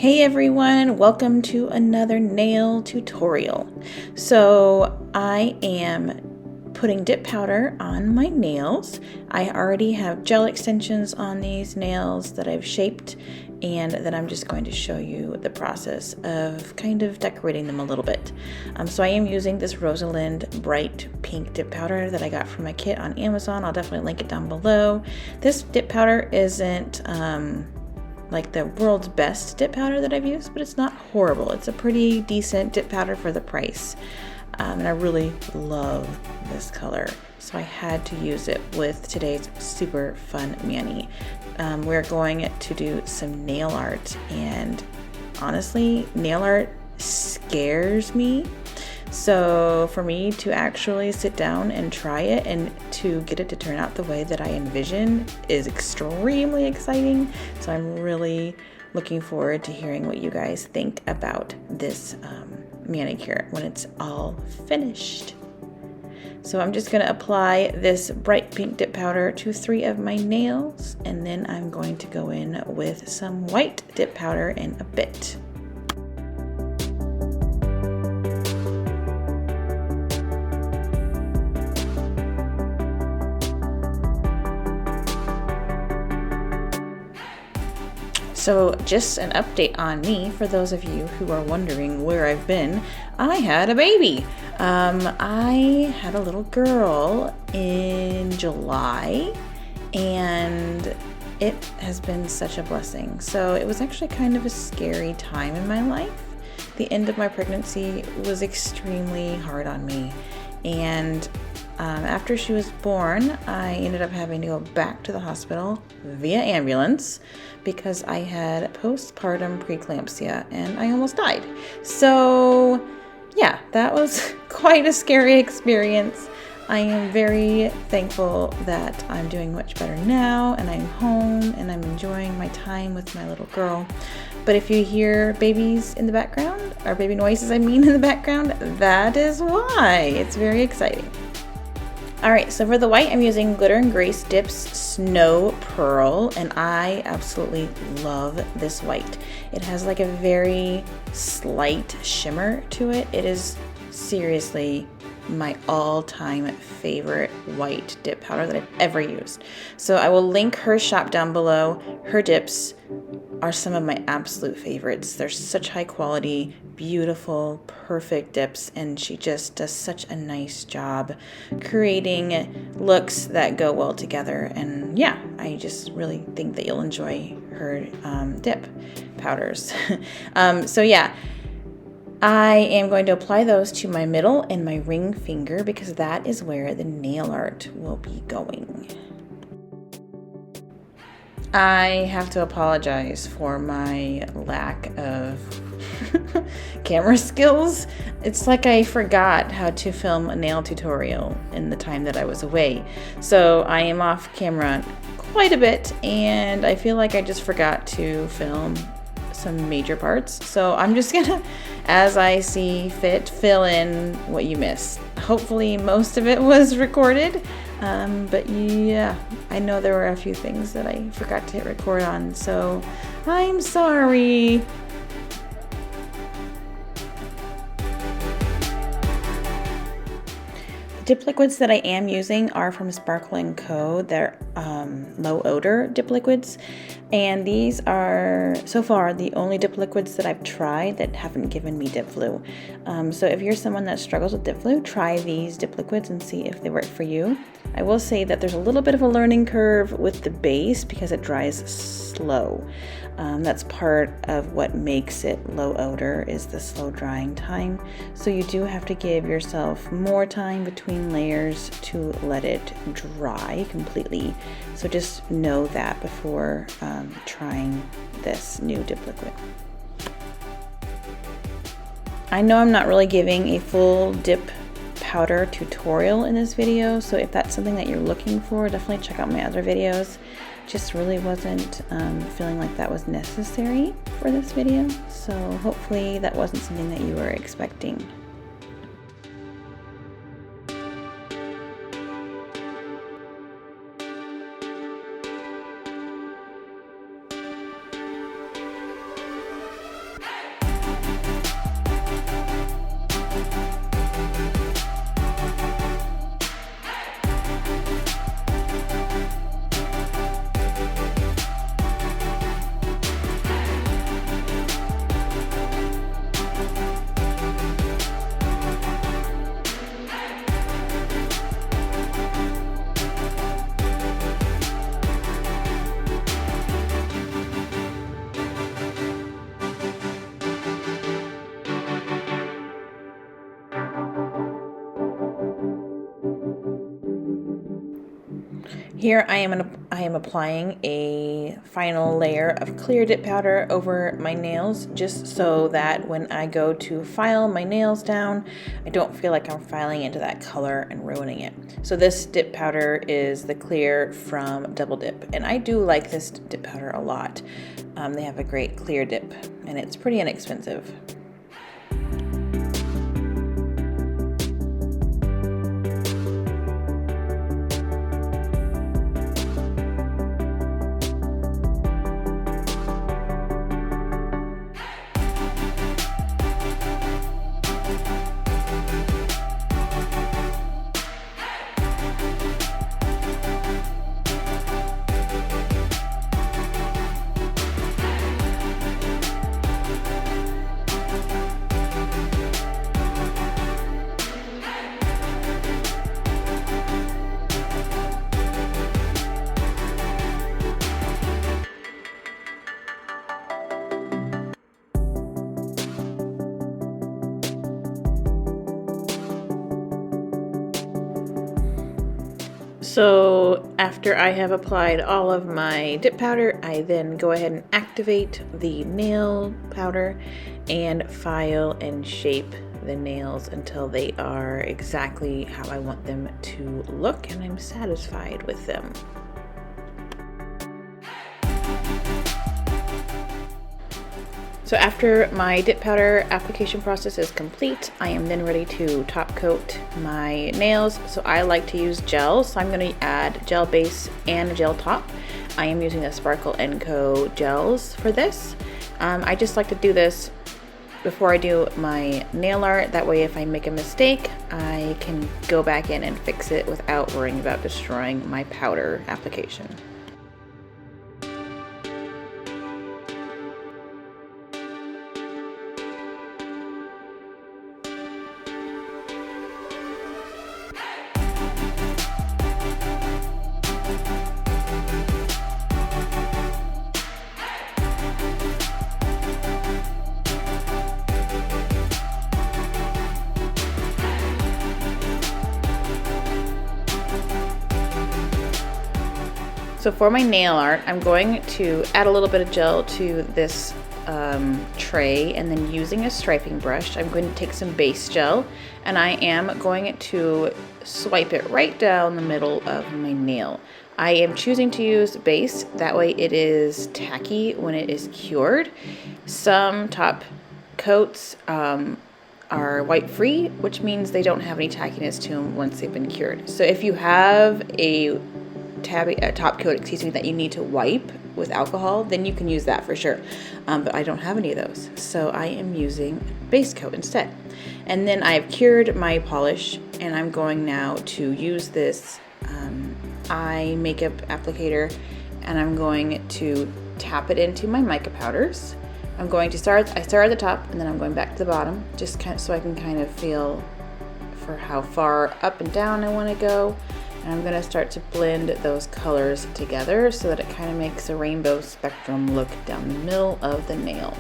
Hey everyone, welcome to another nail tutorial. So I am putting dip powder on my nails. I already have gel extensions on these nails that I've shaped, and then I'm just going to show you the process of kind of decorating them a little bit. So I am using this Rosalind bright pink dip powder that I got from my kit on Amazon. I'll definitely link it down below. This dip powder isn't like the world's best dip powder that I've used, but it's not horrible. It's a pretty decent dip powder for the price. And I really love this color. So I had to use it with today's super fun mani. We're going to do some nail art, and honestly, nail art scares me. So for me to actually sit down and try it and to get it to turn out the way that I envision is extremely exciting. So I'm really looking forward to hearing what you guys think about this manicure when it's all finished. So I'm just going to apply this bright pink dip powder to 3 of my nails, and then I'm going to go in with some white dip powder in a bit. So just an update on me for those of you who are wondering where I've been. I had a baby. I had a little girl in July, and it has been such a blessing. So it was actually kind of a scary time in my life. The end of my pregnancy was extremely hard on me, and after she was born, I ended up having to go back to the hospital via ambulance because I had postpartum preeclampsia and I almost died. So yeah, that was quite a scary experience. I am very thankful that I'm doing much better now, and I'm home and I'm enjoying my time with my little girl. But if you hear babies in the background, or baby noises in the background, that is why. It's very exciting. Alright, so for the white, I'm using Glitter and Grace Dips Snow Pearl, and I absolutely love this white. It has like a very slight shimmer to it. It is seriously my all-time favorite white dip powder that I've ever used. So I will link her shop down below. Her dips are some of my absolute favorites. They're such high quality, beautiful, perfect dips, and she just does such a nice job creating looks that go well together. And yeah, I just really think that you'll enjoy her dip powders. So yeah, I am going to apply those to my middle and my ring finger because that is where the nail art will be going. I have to apologize for my lack of camera skills. It's like I forgot how to film a nail tutorial in the time that I was away. So I am off camera quite a bit, and I feel like I just forgot to film some major parts. So I'm just gonna, as I see fit, fill in what you missed. Hopefully most of it was recorded. But yeah, I know there were a few things that I forgot to hit record on, so I'm sorry. The dip liquids that I am using are from Sparkle & Co. They're low odor dip liquids, and these are so far the only dip liquids that I've tried that haven't given me dip flu. So if you're someone that struggles with dip flu, try these dip liquids and see if they work for you. I will say that there's a little bit of a learning curve with the base because it dries slow. That's part of what makes it low odor, is the slow drying time. So you do have to give yourself more time between layers to let it dry completely. So just know that before trying this new dip liquid. I know I'm not really giving a full dip powder tutorial in this video, so if that's something that you're looking for, definitely check out my other videos. Just really wasn't feeling like that was necessary for this video, so hopefully that wasn't something that you were expecting. Here I am applying a final layer of clear dip powder over my nails, just so that when I go to file my nails down, I don't feel like I'm filing into that color and ruining it. So this dip powder is the clear from Double Dip, and I do like this dip powder a lot. They have a great clear dip, and it's pretty inexpensive. So after I have applied all of my dip powder, I then go ahead and activate the nail powder and file and shape the nails until they are exactly how I want them to look and I'm satisfied with them. So after my dip powder application process is complete, I am then ready to top coat my nails. So I like to use gel, so I'm going to add gel base and gel top. I am using the Sparkle & Co. gels for this. I just like to do this before I do my nail art. That way if I make a mistake, I can go back in and fix it without worrying about destroying my powder application. So for my nail art, I'm going to add a little bit of gel to this tray, and then using a striping brush, I'm going to take some base gel and I am going to swipe it right down the middle of my nail. I am choosing to use base, that way it is tacky when it is cured. Some top coats are wipe free, which means they don't have any tackiness to them once they've been cured. So if you have a top coat, that you need to wipe with alcohol, then you can use that for sure. But I don't have any of those, so I am using base coat instead. And then I've cured my polish, and I'm going now to use this eye makeup applicator, and I'm going to tap it into my mica powders. I start at the top, and then I'm going back to the bottom, just kind of so I can kind of feel for how far up and down I want to go. And I'm going to start to blend those colors together so that it kind of makes a rainbow spectrum look down the middle of the nail.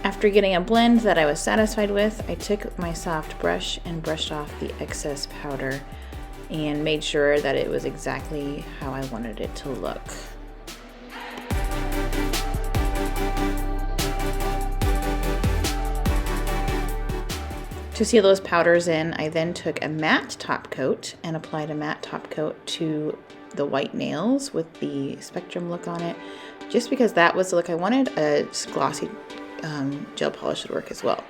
After getting a blend that I was satisfied with, I took my soft brush and brushed off the excess powder and made sure that it was exactly how I wanted it to look. To seal those powders in, I then took a matte top coat and applied a matte top coat to the white nails with the spectrum look on it, just because that was the look I wanted. A glossy gel polish would work as well.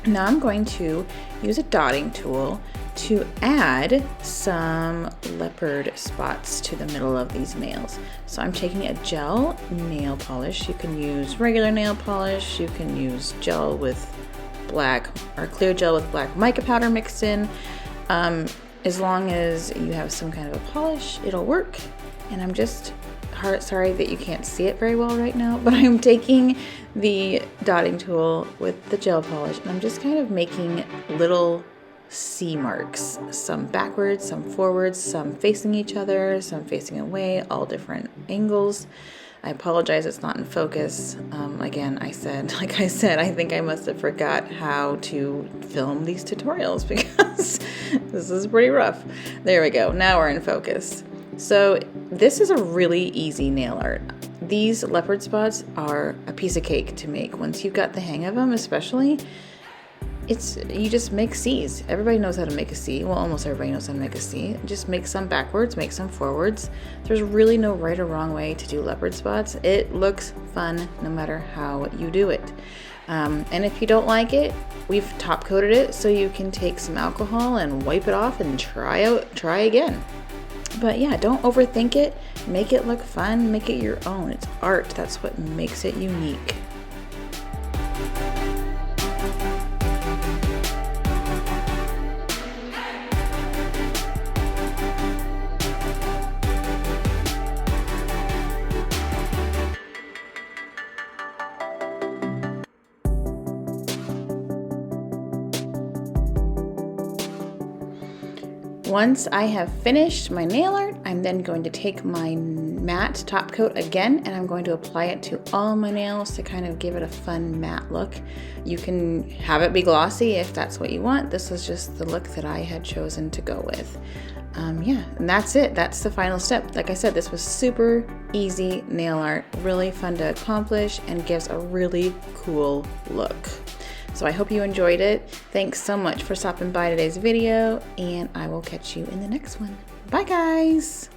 Now I'm going to use a dotting tool to add some leopard spots to the middle of these nails. So I'm taking a gel nail polish. You can use regular nail polish, you can use gel with black or clear gel with black mica powder mixed in. As long as you have some kind of a polish, it'll work. And I'm just sorry that you can't see it very well right now, but I'm taking the dotting tool with the gel polish and I'm just kind of making little C marks, some backwards, some forwards, some facing each other, some facing away, all different angles. I apologize it's not in focus. Again, like I said, I think I must have forgot how to film these tutorials because this is pretty rough. There we go, now we're in focus. So this is a really easy nail art. These leopard spots are a piece of cake to make. Once you've got the hang of them, especially, you just make C's. Everybody knows how to make a C. Well, almost everybody knows how to make a C. Just make some backwards, make some forwards. There's really no right or wrong way to do leopard spots. It looks fun no matter how you do it. And if you don't like it, we've top coated it so you can take some alcohol and wipe it off and try again. But yeah, don't overthink it. Make it look fun, make it your own. It's art, that's what makes it unique. Once I have finished my nail art, I'm then going to take my matte top coat again and I'm going to apply it to all my nails to kind of give it a fun matte look. You can have it be glossy if that's what you want. This was just the look that I had chosen to go with. Yeah, and that's it. That's the final step. Like I said, this was super easy nail art, really fun to accomplish and gives a really cool look. So I hope you enjoyed it. Thanks so much for stopping by today's video, and I will catch you in the next one. Bye, guys.